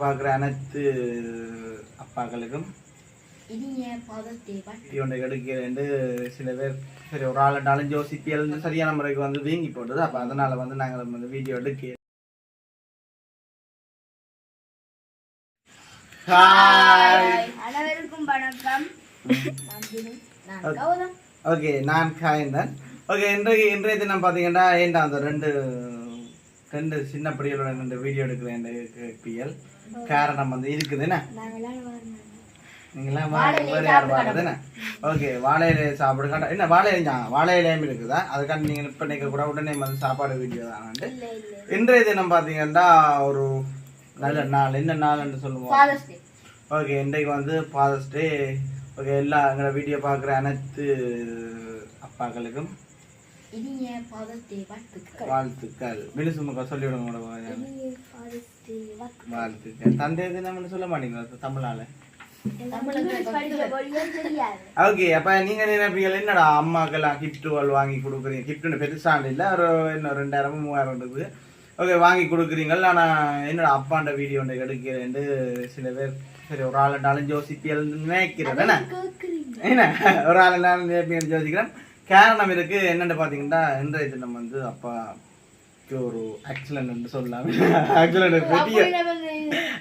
பார்க்குற அனைத்து அப்பாக்களுக்கும் ஒன்றை எடுக்கிறேன். சில பேர் சரி ஒரு ஆள் ரெண்டாலும் யோசிப்பியல் சரியான முறைக்கு வந்து வீங்கி போட்டது. அப்போ அதனால வந்து நாங்கள் வந்து வீடியோ எடுக்க அனைவருக்கும் வணக்கம். ஓகே, நான் காயந்தன். ஓகே, இன்றைய தினம் பார்த்தீங்கன்னா ஏன்டா அந்த ரெண்டு சின்ன பிள்ளைகளோட ரெண்டு வீடியோ எடுக்கிறேன் பிஎல் காரணம் வந்து இருக்குதுண்ணா. நீங்களாம் வேறு யார் பாடுறதுண்ணா? ஓகே, வாழையில சாப்பிடுங்க. என்ன வாழையிலையும் இருக்குதா? அதுக்காண்டி நீங்கள் இப்போ நிற்க கூட உடனே வந்து சாப்பாடு வீடியோ தானாண்டு. இன்றைய தினம் பார்த்தீங்கன்னா ஒரு நல்ல நாள். என்ன நாள்னு சொல்லுவோம். ஓகே, இன்றைக்கு வந்து ஃபாதர்ஸ் டே. ஓகே, எல்லா எங்களோட வீடியோ பார்க்குற அனைத்து அப்பாக்களுக்கும் வாழ்த்துக்கள். மினுசுமுக்கா சொல்லிவிடுங்க வாழ்த்துக்கள். தந்தை தினம்னு சொல்ல மாட்டீங்களா தமிழால? ஓகே, அப்ப நீங்க நினைப்பீங்க என்னடா அம்மாக்கெல்லாம் கிஃப்ட்டுகள் வாங்கி கொடுக்குறீங்க. கிஃப்ட்னு பெருசாண்டு இல்லை, ஒரு இன்னும் 2000 3000 இருக்குது. ஓகே, வாங்கி கொடுக்குறீங்க. ஆனால் என்னடா அப்பாண்ட வீடியோ ஒன்று எடுக்கிறேன். சில பேர் சரி ஒரு ஆள் ரெண்டாலும் யோசிப்பியல் நினைக்கிறேன். என்ன ஒரு ஆள் ரெண்டாலும் நினைப்பீங்கன்னு யோசிக்கிறேன். காரணம் இருக்கு. என்னென்னு பார்த்தீங்கன்னா இன்றைய தினம் வந்து அப்பாக்கு ஒரு ஆக்சிடென்ட் சொல்லலாம். ஆக்சிடென்ட் பெரிய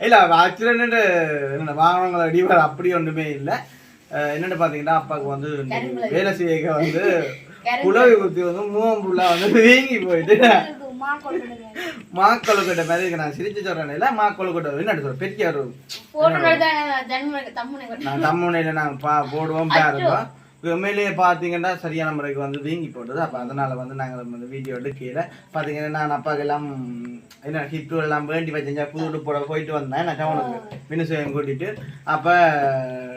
இல்லை, ஆக்சிடென்ட் என்ன வாகனங்களை அடிவார் அப்படி ஒன்றுமே இல்லை. என்னென்னு பார்த்தீங்கன்னா அப்பாவுக்கு வந்து வேலை செய்ய வந்து குழவி குத்தி வந்து மூவம் ஃபுல்லாக வந்து வீங்கி போயிட்டு மாக்கொழுக்கட்டை மாதிரி இருக்கு. நான் சிரிச்சு சொல்றேன் இல்லை, மாக்கொழுக்கட்டை என்ன சொல்றேன் பெரிய ஒரு நான் தம்முனையில நாங்கள் போடுவோம் பாருவோம். உண்மையிலேயே பார்த்தீங்கன்னா சரியான முறைக்கு வந்து வீங்கி போட்டது. அப்போ அதனால வந்து நாங்கள் வந்து வீடியோ எடுக்கல. பார்த்தீங்கன்னா நான் அப்பாவுக்கு எல்லாம் என்ன ஹிட்டு எல்லாம் வேண்டி வச்சேன். புது போட போயிட்டு வந்தேன் நான் டவுனுக்கு மினுசுவையும் கூட்டிட்டு. அப்போ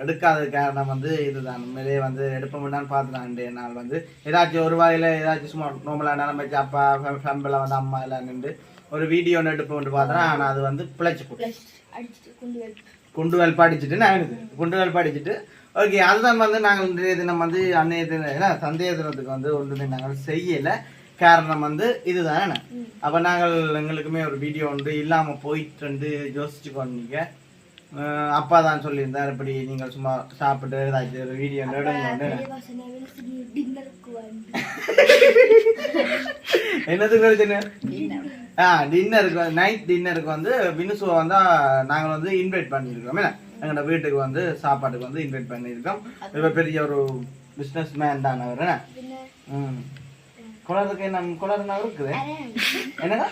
எடுக்காத காரணம் வந்து இதுதான். உண்மையிலேயே வந்து எடுப்போம்னான்னு பார்த்துட்டான். நாள் வந்து ஏதாச்சும் ஒரு வாயில் ஏதாச்சும் சும்மா நோம்பலாக நிலமைச்சு அப்பா ஃபேமிலியில் வந்து அம்மா எல்லாம் நின்று ஒரு வீடியோ ஒன்று எடுப்போம்னு பார்த்தேன். ஆனால் அது வந்து பிழைச்சி போட்டு குண்டுவல் படிச்சுட்டு நான் குண்டுவல் படிச்சுட்டு. ஓகே, அதுதான் வந்து நாங்கள் இன்றைய தினம் வந்து அன்னைய தினம் சந்தேக தினத்துக்கு வந்து ஒன்றுமே நாங்கள் செய்யலை. காரணம் வந்து இதுதான். அப்போ நாங்கள் எங்களுக்குமே ஒரு வீடியோ ஒன்று இல்லாமல் போயிட்டு யோசிச்சுக்கோங்க. அப்பா தான் சொல்லியிருந்தார் இப்படி நீங்கள் சும்மா சாப்பிட்டு ஏதாச்சும் ஒரு வீடியோ எடுங்க. என்னதுக்கு டின்னருக்கு நைட் டின்னருக்கு வந்து வினுசுவை வந்து நாங்கள் வந்து இன்வைட் பண்ணியிருக்கோம். எங்களோட வீட்டுக்கு வந்து சாப்பாட்டுக்கு வந்து இன்வைட் பண்ணியிருக்கோம். இப்போ பெரிய ஒரு பிஸ்னஸ் மேன் தான் அவர். குளருக்கு என்ன குளர்னா இருக்குது என்னங்க.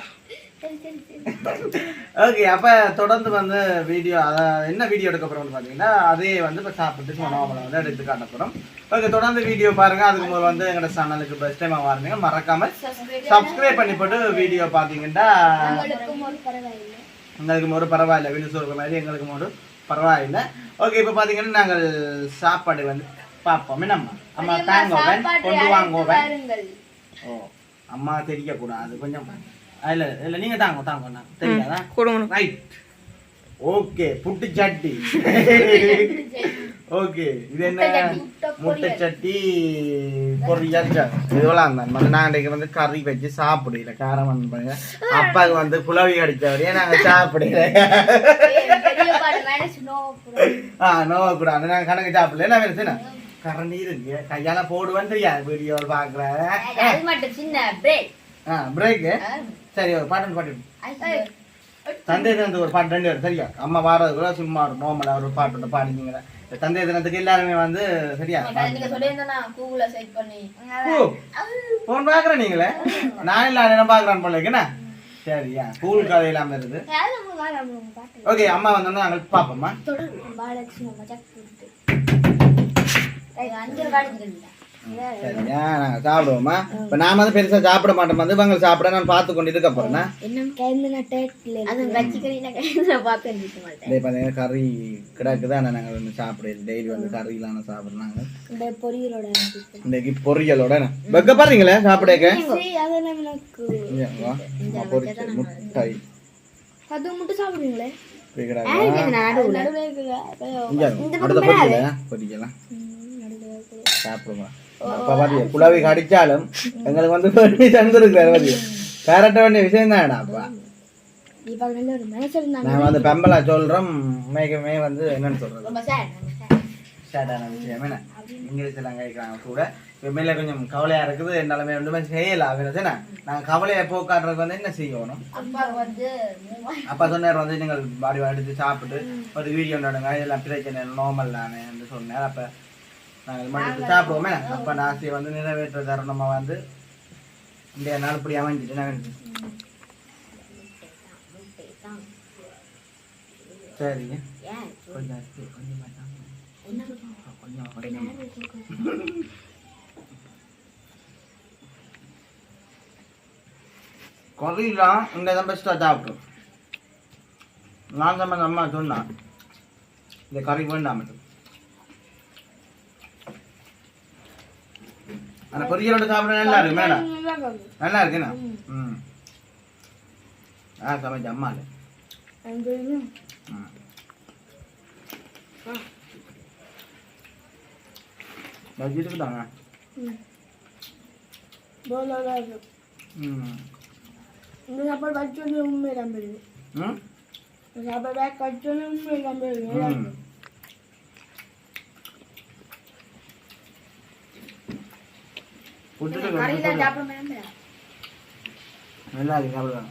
ஓகே, அப்போ தொடர்ந்து வந்து வீடியோ என்ன வீடியோ எடுக்க போகிறோம்னு பார்த்தீங்கன்னா அதே வந்து இப்போ சாப்பிட்டு நார்மலாக வந்து எடுத்து காட்ட போகிறோம். ஓகே, தொடர்ந்து வீடியோ பாருங்கள். அதுக்கு முதல்ல வந்து எங்களோட சேனலுக்கு ஃபர்ஸ்ட் டைமாக வாருங்க. மறக்காமல் சப்ஸ்கிரைப் பண்ணி போட்டு வீடியோ பார்த்தீங்கன்னா எங்களுக்கு ஒரு பரவாயில்ல. வினு சொல்கிற மாதிரி எங்களுக்கு ஒரு பரவாயில்லை. ஓகே, இப்போ பார்த்தீங்கன்னா நாங்கள் சாப்பாடு வந்து பார்ப்போம். என்னம்மா அம்மா தாங்கோவன் கொண்டு வாங்குவோம். ஓ, அம்மா தெரியக்கூடாது கொஞ்சம். இல்லை இல்லை நீங்கள் தாங்க தெரியாதா? ரைட். ஓகே, புட்டு சட்டி. ஓகே, இது என்ன முட்டை சட்டி பொரியல் இதெல்லாம் தான் வந்து நாங்கள் இன்றைக்கு வந்து கறி வச்சு சாப்பிடல. காரம் வந்து பாருங்க அப்பாவுக்கு வந்து குழவி அடித்தவரையே நாங்கள் சாப்பிடல. நோக்கூடாது நாங்கள் கணக்கு சாப்பிடல. என்ன வேணும் கரண்டி இருக்கு கையால போடுவேன்னு தெரியாது. வீடியோவில் பார்க்குறேன் பிரேக்கு. சரி, ஒரு பாட்டு தந்தை தினத்துக்கு ஒரு பாட்டு 2 வரும் சரியா? அம்மா வாரதுக்குள்ள சும்மா ஒரு நோமலா ஒரு பாட்டு பாடினீங்களா? தந்தை தினத்துக்கு எல்லாருமே வந்து சரியா போன் பாக்குறேன். நீங்களே நான் இல்ல பாக்குறான் போல இருக்குண்ணா. சரியா, கூழ் கதை இல்லாம இருக்குது. ஓகே, அம்மா வந்தோம்னா நாங்கள் பாப்போம்மா. சரியா, நாங்க சாப்பிடுவோமா? இப்ப நான் வந்து பெருசா சாப்பிட மாட்டோம். வந்து இவங்க சாப்பிட நான் பார்த்து கொண்டு இருக்க போறேன்னா கறி கிடக்குதான். நாங்க வந்து சாப்பிடுறது டெய்லி வந்து கறிலாம் சாப்பிடுறாங்க. இன்னைக்கு பொரியலோட வெக்க பாருங்களே சாப்பிடக்க முட்டாய் முட்டை சாப்பிடுங்களே. பொரியலாம் சாப்பிடுமா? குழாவி கடிச்சாலும் எங்களுக்கு வந்து தந்துருக்காரு. பேரட்ட வேண்டிய விஷயம் தான்டா. அப்பா நான் வந்து பெம்பலா சொல்கிறோம் மேகமே வந்து என்னன்னு சொல்கிறது சேட்டான விஷயம் என்ன இங்கிலீஷ் எல்லாம் கேட்குறாங்க கூட மேலே கொஞ்சம் கவலையாக இருக்குது என்னாலுமே ஒன்றுமே செய்யலாம் அப்படின்னு நாங்கள் கவலையை போக்காடுறதுக்கு வந்து என்ன செய்யணும் அப்பா சொன்னார் வந்து நீங்கள் பாடி எடுத்து சாப்பிட்டு ஒரு வீடியோ நடுங்க இதெல்லாம் பிரச்சனை நார்மல் தானே என்று சொன்னார் அப்போ நாங்கள் மட்டும் சாப்பிடுவோமே அப்போ ஆசையை வந்து நிறைவேற்ற தருணமாக வந்து இந்த நாள் இப்படி அமைஞ்சிட்டு நான் சரிங்க கொஞ்சம் கொறையெல்லாம் இங்கே தான் பெஸ்ட்டாக சாப்பிட்டோம் நான் தான் அம்மா சொன்னான் இந்த கறி வேண்டாம் ஆனால் பொரியலோட சாப்பிட நல்லா இருக்கு மேடம் நல்லா இருக்குண்ணா ம் சமைச்ச அம்மா இல்லை இருக்குதாங்க இந்த சாப்பாடு வச்சோன்னு உண்மை நம்புது சாப்பாடு பேக் வச்சோன்னு உண்மை நம்புது நல்லா இருக்கு சாப்பிடுவாங்க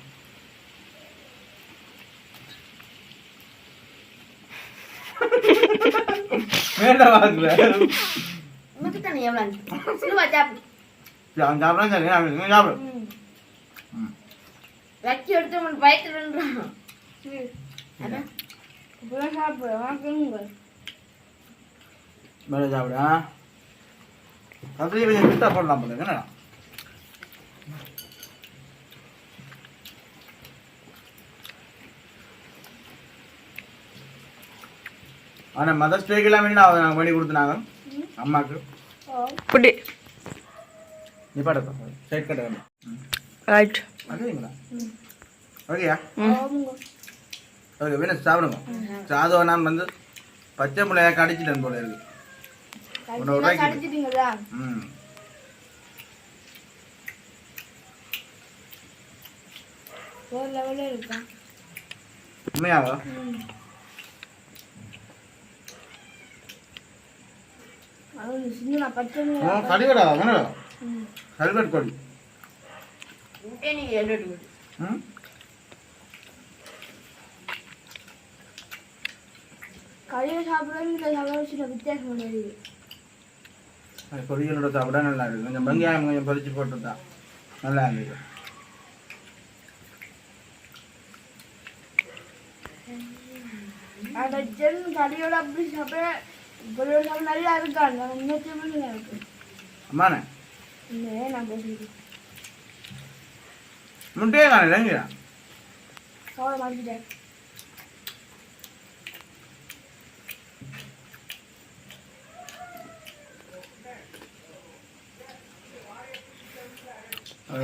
போடலாம் போல ஆனால் மதர்ஸ் டேக்கு எல்லாம் வேணும் நாங்கள் பண்ணி கொடுத்துனாங்க அம்மாவுக்கு புடி நீ பாடுப்பா சைட் கட்ட வேணும் ரைட் அதுங்களா ஓகேயா ஓகே வேணும் சாப்பிடுங்க சாதம் நான் வந்து பச்சை மிளகாய் கடிச்சிட்டேன் போல இருக்கு ம் உண்மையாவா கடிகடா வேணடா ஹெல்மெட் கொடி பொரியலோட சாப்பிட நல்லா இருக்கு கொஞ்சம் வெங்காயம் கொஞ்சம் பொரிச்சு போட்டுருந்தா நல்லா இருந்துச்சு கறியோட அப்படி சாப்பிட நல்லா இருக்காங்க இருக்கு அம்மாண்ணே நான் பேசுறேன் முட்டையே காணலைங்க மாட்டிட்டேன்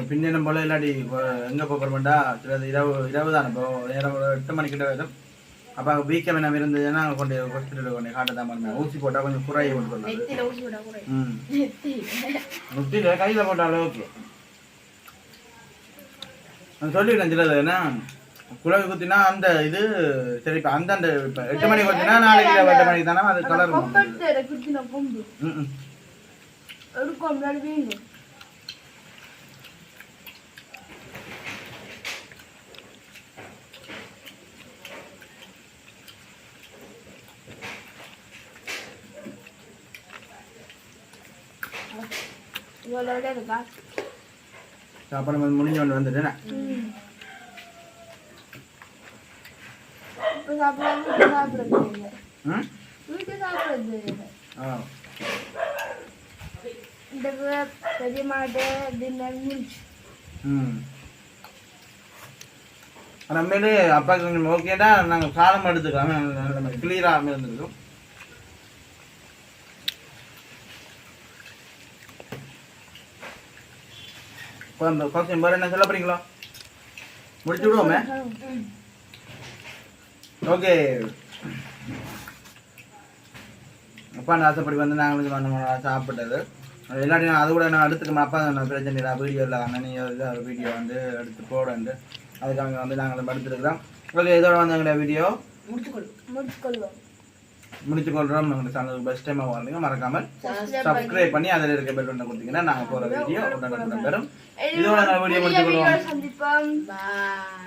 பின்னிடம் போல இல்லாட்டி எங்கே போகிறோம்டா சிலது இரவு தானே இப்போ நேரம் 8 மணிக்கிட்ட வரும் அப்போ அங்கே வீக்கம் என்ன இருந்ததுன்னா அங்கே கொண்டு ஹாஸ்பிட்டலுக்கு கொண்டு காட்ட தான் பண்ணுவேன் ஊசி போட்டால் கொஞ்சம் குறைய கொண்டு சொன்னாங்க நுட்டியில் கையில் போட்டாலும் ஓகே நான் சொல்லிவிட்டேன் சிலது ஏன்னா குழவை குத்தினா அந்த இது சரி இப்போ அந்த இப்போ 8 மணிக்கு குத்தினா நாளைக்கு 8 மணிக்கு தானே அது கலர் சாப்பாடு முடிஞ்சு கொண்டு வந்துட்டேன் நம்மளே அப்பாவுக்கு கொஞ்சம் ஓகேடா நாங்கள் காலம் எடுத்துக்கலாம் கிளியராக இருந்திருக்கோம் கொஞ்சம் வேறு என்ன சொல்ல போறீங்களா முடிச்சு விடுவோமே ஓகே அப்பா ஆசைப்படி வந்து நாங்கள் சாப்பிட்டது இல்லாட்டி நான் அது கூட நான் எடுத்துக்கணும் அப்பா நான் பிரச்சனை இல்லை வீடியோ இல்லை அண்ணன் வீடியோ வந்து எடுத்து போடண்டு அதுக்காக வந்து நாங்கள் படுத்துருக்கிறோம். ஓகே, இதோட வந்து எங்களோட வீடியோ முடிச்சுக்கொள்வோம். முடிச்சுக்கொள்கிறோம். எங்களோட சேனலுக்கு பெஸ்ட் டைமாக வாங்க, மறக்காமல் சப்ஸ்கிரைப் பண்ணி அதில் இருக்க பெல் பட்டனை கொடுத்தீங்கன்னா நாங்கள் போகிற வீடியோ உடனே பெறும். இதோட வீடியோ முடிச்சுக்கொள்வோம். சந்திப்போம். பாய்.